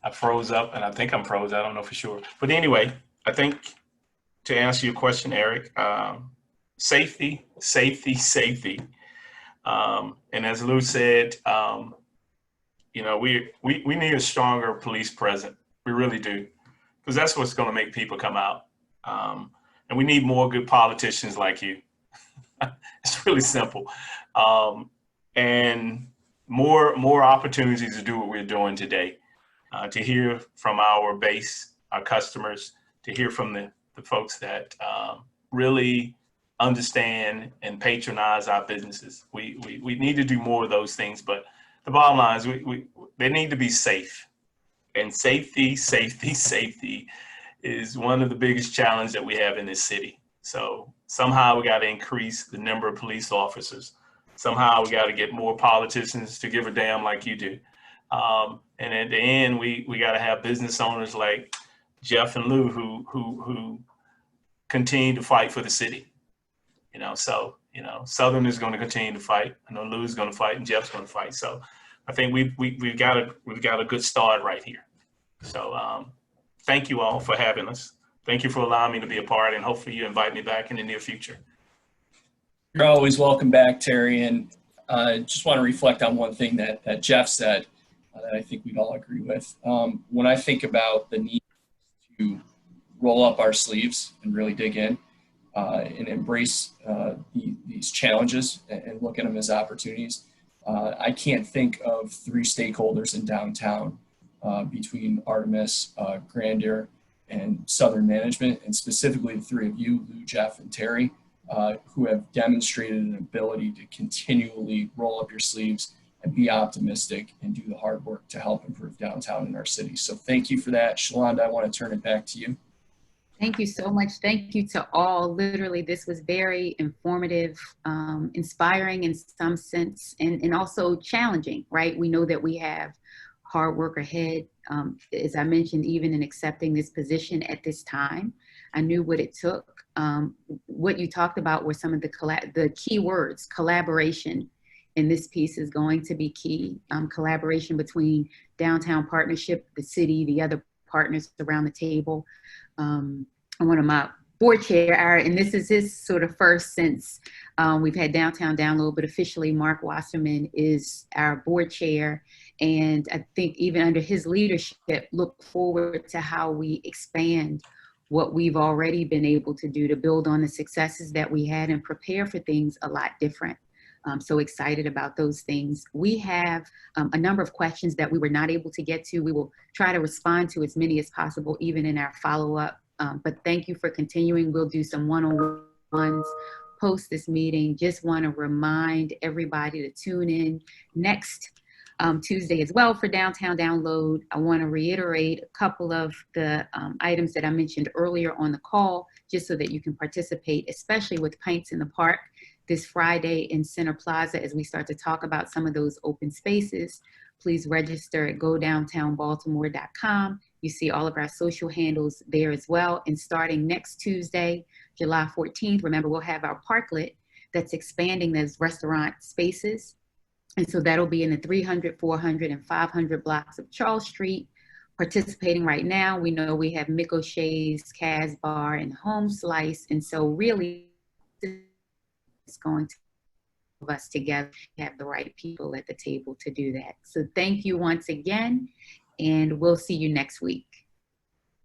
I froze up, and I think I'm froze. I don't know for sure. But anyway, I think to answer your question, Eric, safety. And as Lou said, we need a stronger police presence. We really do, because that's what's going to make people come out. And we need more good politicians like you. It's really simple. And more opportunities to do what we're doing today, to hear from our base, our customers, to hear from the folks that really understand and patronize our businesses. We need to do more of those things, but the bottom line is they need to be safe. And safety is one of the biggest challenges that we have in this city. So somehow we got to increase the number of police officers. Somehow we got to get more politicians to give a damn like you do. And at the end, we got to have business owners like Jeff and Lou who continue to fight for the city. Southern is going to continue to fight. I know Lou's going to fight and Jeff's going to fight. So I think we've got a good start right here. So thank you all for having us. Thank you for allowing me to be a part, and hopefully you invite me back in the near future. You're always welcome back, Terry. And just want to reflect on one thing that Jeff said that I think we'd all agree with. When I think about the need to roll up our sleeves and really dig in and embrace these challenges and look at them as opportunities, I can't think of 3 stakeholders in downtown between Artemis, Grandeur, and Southern Management, and specifically the 3 of you, Lou, Jeff, and Terry, who have demonstrated an ability to continually roll up your sleeves and be optimistic and do the hard work to help improve downtown in our city. So thank you for that. Shalonda, I want to turn it back to you. Thank you so much. Thank you to all. Literally, this was very informative, inspiring in some sense, and also challenging, right? We know that we have hard work ahead. As I mentioned, even in accepting this position at this time, I knew what it took. What you talked about were some of the key words. Collaboration in this piece is going to be key. Collaboration between Downtown Partnership, the city, the other partners around the table. One of my board chair, and this is his sort of first since we've had Downtown Download, but officially Mark Wasserman is our board chair. And I think even under his leadership, look forward to how we expand what we've already been able to do to build on the successes that we had and prepare for things a lot different. I'm so excited about those things. We have a number of questions that we were not able to get to. We will try to respond to as many as possible, even in our follow-up. But thank you for continuing. We'll do some one-on-ones post this meeting. Just want to remind everybody to tune in next Tuesday as well for Downtown Download. I want to reiterate a couple of the items that I mentioned earlier on the call, just so that you can participate, especially with Pints in the Park. this Friday in Center Plaza as we start to talk about some of those open spaces. Please register at godowntownbaltimore.com. You see all of our social handles there as well. And starting next Tuesday, July 14th, remember we'll have our parklet that's expanding those restaurant spaces. And so that'll be in the 300, 400, and 500 blocks of Charles Street. Participating right now, we know we have Mick O'Shea's, Casbar, and Home Slice. And so really, it's going to move us together, have the right people at the table to do that. So thank you once again, and we'll see you next week.